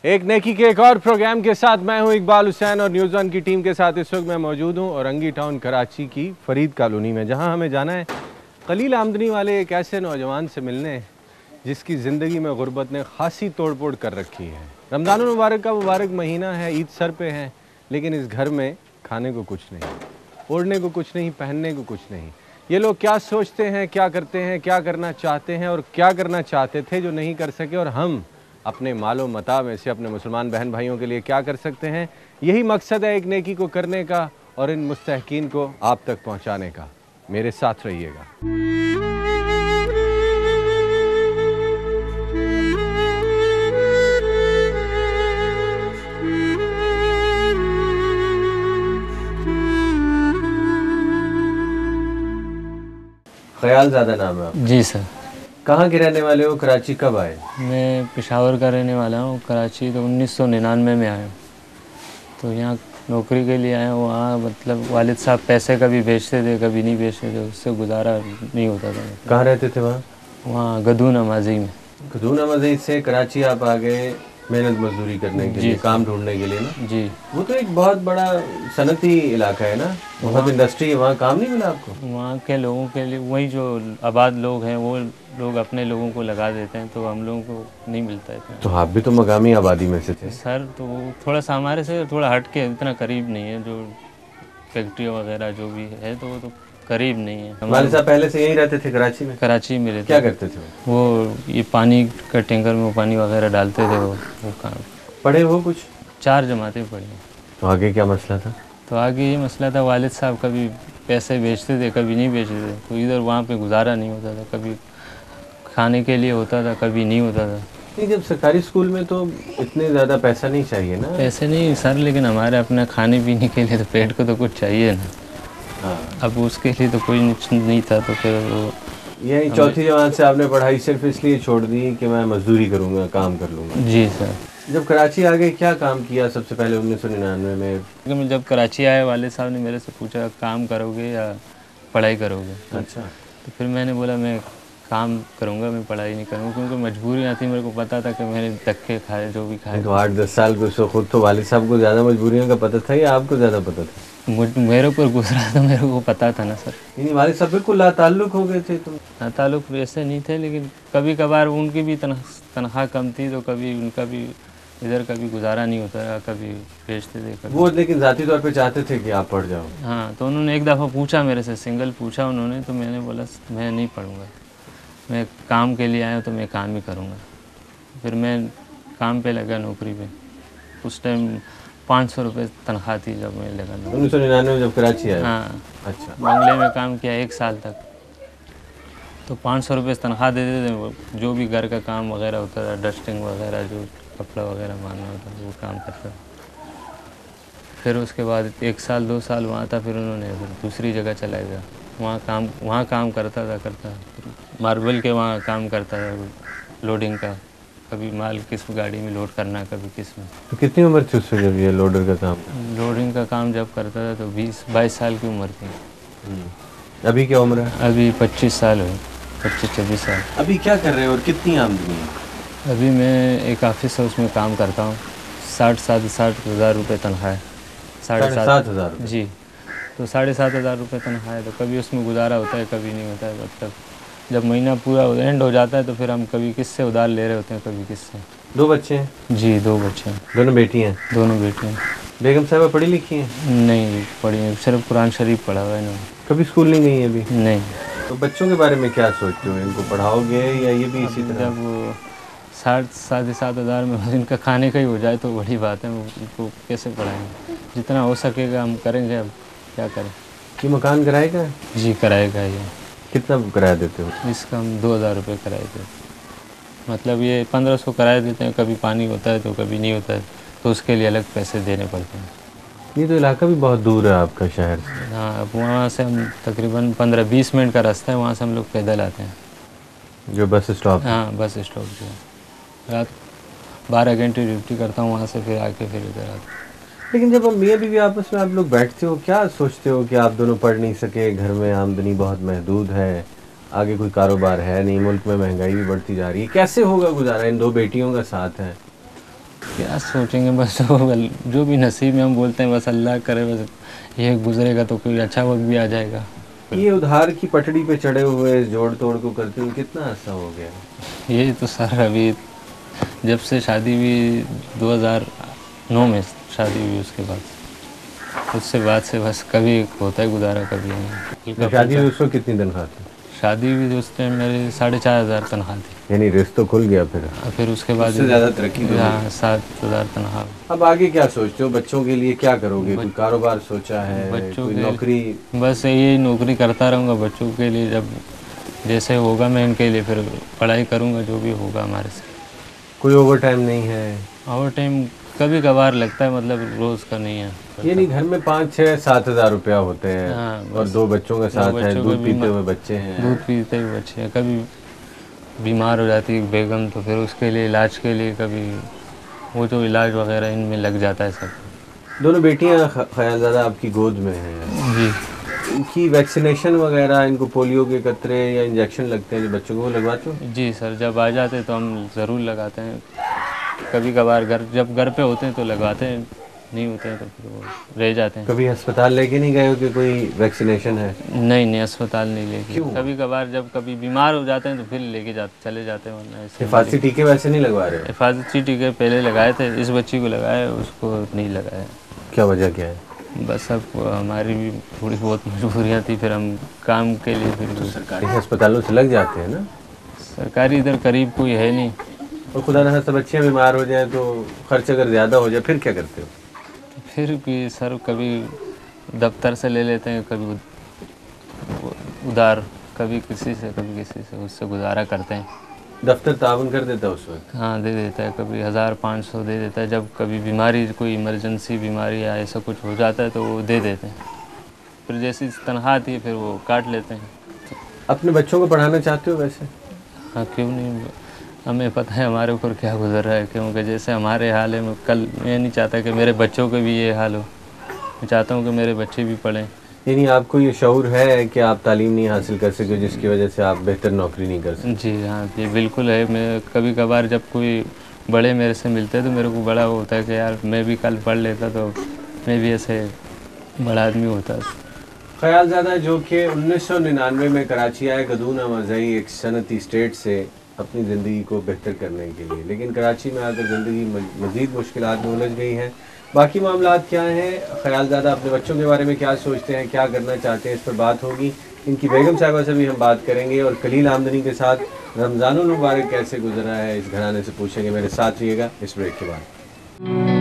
एक नेकी के एक और प्रोग्राम के साथ मैं हूं इकबाल हुसैन और न्यूज़ वन की टीम के साथ इस वक्त मैं मौजूद हूं औरंगी टाउन कराची की फरीद कॉलोनी में, जहां हमें जाना है कलील आमदनी वाले एक ऐसे नौजवान से मिलने जिसकी ज़िंदगी में गुर्बत ने खासी तोड़फोड़ कर रखी है। रमज़ान मुबारक का मुबारक महीना है, ईद सर पे है, लेकिन इस घर में खाने को कुछ नहीं, ओढ़ने को कुछ नहीं, पहनने को कुछ नहीं। ये लोग क्या सोचते हैं, क्या करते हैं, क्या करना चाहते हैं और क्या करना चाहते थे जो नहीं कर सके, और हम अपने मालो मता में से अपने मुसलमान बहन भाइयों के लिए क्या कर सकते हैं। यही मकसद है एक नेकी को करने का और इन मुस्तहकीन को आप तक पहुंचाने का। मेरे साथ रहिएगा। ख्याल ज़्यादा नाम है आप? जी सर। कहाँ के रहने वाले हो? कराची कब आए? मैं पेशावर का रहने वाला हूँ। कराची तो 1999 में आया हूँ, तो यहाँ नौकरी के लिए आया हूँ। वहाँ मतलब वालिद साहब पैसे कभी भेजते थे, कभी नहीं भेजते थे, उससे गुजारा नहीं होता था। कहाँ रहते थे वहाँ? वहाँ गदू नमाजी में। गदू नमाजी से कराची आप आ गए मेहनत मजदूरी करने के लिए, काम ढूंढने के लिए ना? जी। वो तो एक बहुत बड़ा सनती इलाका है ना, बहुत इंडस्ट्री है, वहाँ काम नहीं मिला आपको? वहाँ के लोगों के लिए वही जो आबाद लोग हैं वो लोग अपने लोगों को लगा देते हैं, तो हम लोगों को नहीं मिलता है। तो आप भी तो मकामी आबादी में से थे सर, तो वो थोड़ा सा हमारे से थोड़ा हट के, इतना करीब नहीं है, जो फैक्ट्री वगैरह जो भी है तो वो तो करीब नहीं है। हमारे साथ पहले से यहीं रहते थे कराची में? कराची में रहते। क्या करते थे वो ये पानी का टैंकर में पानी वगैरह डालते थे। वो काम। पढ़े हो कुछ? 4 जमातें पढ़ी। तो आगे क्या मसला था? तो आगे ये मसला था, वालिद साहब कभी पैसे भेजते थे, कभी नहीं भेजते थे, तो इधर वहाँ पे गुजारा नहीं होता था। कभी खाने के लिए होता था, कभी नहीं होता था। नहीं, जब सरकारी स्कूल में तो इतने ज़्यादा पैसा नहीं चाहिए ना? पैसे नहीं सर, लेकिन हमारे अपने खाने पीने के लिए तो पेट को तो कुछ चाहिए ना। हाँ। अब उसके लिए तो कोई नहीं था, तो फिर वो यही चौथी जमात से आपने पढ़ाई सिर्फ इसलिए छोड़ दी कि मैं मजदूरी करूँगा, काम कर लूँगा? जी सर। जब कराची आ गए क्या काम किया सबसे पहले 1999 में? मैं जब कराची आया, वालिद साहब ने मेरे से पूछा काम करोगे या पढ़ाई करोगे? अच्छा। तो फिर मैंने बोला मैं काम करूँगा, मैं पढ़ाई नहीं करूँगा, क्योंकि मजबूरियाँ थी। मेरे को पता था कि मैंने धक्के खाए, जो भी खाए। तो 8-10 साल के उसको खुद तो वालिद साहब को ज़्यादा मजबूरियों का पता था या आपको ज़्यादा पता था? मेरे ऊपर गुजरा तो मेरे को पता था ना सर। नहीं, वालिद साहब बिल्कुल लाताल्लुक हो गए थे तुम? लाताल्लुक ऐसे नहीं थे, लेकिन कभी कभार उनकी भी तनख्वाह कम थी, तो कभी उनका भी इधर कभी गुजारा नहीं होता था, कभी भेजते थे कभी। वो लेकिन ज़ाती तौर पे चाहते थे कि आप पढ़ जाओ? हाँ, तो उन्होंने एक दफ़ा पूछा मेरे से, सिंगल पूछा उन्होंने, तो मैंने बोला मैं नहीं पढ़ूँगा, मैं काम के लिए आया हूँ तो मैं काम ही करूँगा। फिर मैं काम पे लगा, नौकरी पे। उस टाइम 500 रुपये तनख्वाह थी जब मैं लगा। 1999 में जब कराची आया? हाँ। अच्छा। बंगले में काम किया 1 साल तक, तो 500 रुपये तनख्वाह दे देते थे। जो भी घर का काम वगैरह होता था, डस्टिंग वगैरह, जो कपड़ा वगैरह मारना होता वो काम करता। फिर उसके बाद 1 साल 2 साल वहाँ था, फिर उन्होंने दूसरी जगह चला गया। वहाँ काम करता। मार्बल के वहाँ काम करता था, लोडिंग का। कभी माल किस गाड़ी में लोड करना, कभी किस में। तो कितनी उम्र थी उससे जब ये लोडर का काम? लोडिंग का काम जब करता था तो 20-22 साल की उम्र थी। अभी क्या उम्र है? अभी 25 साल हुए, 25-26 साल। अभी क्या कर रहे हो और कितनी आमदनी है? अभी मैं एक ऑफिस है, उसमें काम करता हूँ। 60-60 हज़ार रुपये तनख्वाह है। 7,500? जी। तो 7,500 रुपये तनख्वाह है, तो कभी उसमें गुजारा होता है, कभी नहीं होता है। मतलब जब महीना पूरा एंड हो जाता है तो फिर हम कभी किससे उधार ले रहे होते हैं, कभी किससे। 2 बच्चे हैं? जी, 2 बच्चे हैं। दोनों बेटी हैं? दोनों बेटी हैं। बेगम साहबा पढ़ी लिखी हैं? नहीं पढ़ी है, सिर्फ कुरान शरीफ पढ़ा हुआ है इन्होंने। कभी स्कूल नहीं गई अभी? नहीं। तो बच्चों के बारे में क्या सोचते हो? इनको पढ़ाओगे या ये भी इसी तरह? जब 7,500 हज़ार में इनका खाने का ही हो जाए तो बड़ी बात है। उनको कैसे पढ़ाएंगे? जितना हो सकेगा हम करेंगे, अब क्या करें। ये मकान किराए का है? जी, किराए का ये। कितना किराया देते हो? इसका हम 2,000 रुपये किराए देते। मतलब ये 1500 किराया देते हैं। कभी पानी होता है तो कभी नहीं होता है, तो उसके लिए अलग पैसे देने पड़ते हैं। ये तो इलाका भी बहुत दूर है आपका शहर से? हाँ, अब वहाँ से हम तकरीबन 15-20 मिनट का रास्ता है, वहाँ से हम लोग पैदल आते हैं। जो बस स्टॉप? हाँ, बस स्टॉप जो है। रात 12 घंटे ड्यूटी करता हूँ वहाँ से, फिर आके फिर इधर आता हूँ। लेकिन जब मियाँ बीवी आपस में आप लोग बैठते हो, क्या सोचते हो कि आप दोनों पढ़ नहीं सके, घर में आमदनी बहुत महदूद है, आगे कोई कारोबार है नहीं, मुल्क में महंगाई भी बढ़ती जा रही है, कैसे होगा गुजारा? इन 2 बेटियों का साथ है। क्या सोचेंगे, बस जो भी नसीब में हम बोलते हैं, बस अल्लाह करे, बस ये गुजरेगा तो कोई अच्छा वक्त भी आ जाएगा। ये उधार की पटड़ी पे चढ़े हुए जोड़ तोड़ को करते हुए कितना अर्सा हो गया? ये तो सर अभी जब से शादी हुई 2009 में शादी हुई, उसके बाद से बस कभी होता है गुजारा, कभी नहीं। जब शादी हुई उस वक्त कितनी तनख्वाह थी? शादी हुई तो उस टाइम मेरे 4,500 तनख्वाह थी। यानी रिश्ता खुल गया फिर उसके बाद उससे ज़्यादा तरक्की हो गई। हाँ, 7,000 तनख्वाह। अब आगे क्या सोचते हो? बच्चों के लिए क्या करोगे? कोई कारोबार सोचा है? बच्चों कोई के नौकरी? बस यही नौकरी करता रहूँगा बच्चों के लिए, जब जैसे होगा मैं इनके लिए फिर पढ़ाई करूँगा, जो भी होगा हमारे से। कोई ओवर टाइम नहीं है? ओवर टाइम कभी कभार लगता है, मतलब रोज़ का नहीं है। ये नहीं, घर में 5-6-7 हज़ार रुपया होते हैं। हाँ, और 2 बच्चों का साथ है, दूध पीते हुए बच्चे हैं। दूध पीते हुए बच्चे हैं, कभी बीमार हो जाती है बेगम तो फिर उसके लिए इलाज के लिए कभी वो जो इलाज वगैरह इनमें लग जाता है सब। दोनों बेटियां ख्यालज़ादा आपकी गोद में हैं जी। इनकी वैक्सीनेशन वगैरह, इनको पोलियो के कतरे या इंजेक्शन लगते हैं जो बच्चों को, वो लगवाते हो? जी सर, जब आ जाते तो हम ज़रूर लगाते हैं। कभी कभार जब घर पे होते हैं तो लगवाते हैं, नहीं होते हैं तो फिर वो रह जाते हैं। कभी अस्पताल लेके नहीं गए हो कि कोई वैक्सीनेशन है? नहीं, अस्पताल नहीं लेके। क्यों? कभी कभार जब कभी बीमार हो जाते हैं तो फिर लेके चले जाते हैं, वरना ऐसे। हिफाजती टीके वैसे नहीं लगवा रहे हो? हिफाजती टीके पहले लगाए थे, इस बच्ची को लगाया, उसको नहीं लगाया। क्या वजह क्या है? बस अब हमारी भी थोड़ी बहुत मजबूरियाँ थी, फिर हम काम के लिए फिर सरकारी अस्पतालों से लग जाते हैं ना? सरकारी इधर करीब कोई है नहीं। और खुदा न खास्ता बच्चे बीमार हो जाए तो खर्च अगर ज़्यादा हो जाए फिर क्या करते हो? फिर भी सर कभी दफ्तर से ले लेते हैं, कभी उधार, कभी किसी से उससे गुजारा करते हैं। दफ्तर ताउन कर देता है उस वक्त? हाँ, दे देता है, कभी 1,500 दे देता है। जब कभी बीमारी, कोई इमरजेंसी बीमारी या ऐसा कुछ हो जाता है तो वो दे देते हैं। फिर जैसी तनख्वाह आती है फिर वो काट लेते हैं। अपने बच्चों को पढ़ाना चाहते हो वैसे? हाँ, क्यों नहीं, हमें पता है हमारे ऊपर क्या गुजर रहा है, क्योंकि जैसे हमारे हाल है, कल मैं नहीं चाहता कि मेरे बच्चों के भी ये हाल हो। मैं चाहता हूँ कि मेरे बच्चे भी पढ़ें। यानी आपको ये शऊर है कि आप तालीम नहीं हासिल कर सके जिसकी वजह से आप बेहतर नौकरी नहीं कर सकते? जी हाँ, ये बिल्कुल है। मैं कभी कभार जब कोई बड़े मेरे से मिलते हैं तो मेरे को बड़ा होता है कि यार मैं भी कल पढ़ लेता तो मैं भी ऐसे बड़ा आदमी होता। ख्यालज़ादा जो कि 1999 में कराची आए गदूना मज़ई एक सनती स्टेट से अपनी ज़िंदगी को बेहतर करने के लिए, लेकिन कराची में आकर ज़िंदगी मज़ीद मुश्किलात में उलझ गई है। बाकी मामलात क्या हैं, ख्यालज़ादा अपने बच्चों के बारे में क्या सोचते हैं, क्या करना चाहते हैं, इस पर बात होगी। इनकी बेगम साहिबा से भी हम बात करेंगे और कलील आमदनी के साथ रमज़ानुल मुबारक कैसे गुजरा है इस घराने से पूछेंगे। मेरे साथ रहिएगा इस ब्रेक के बाद।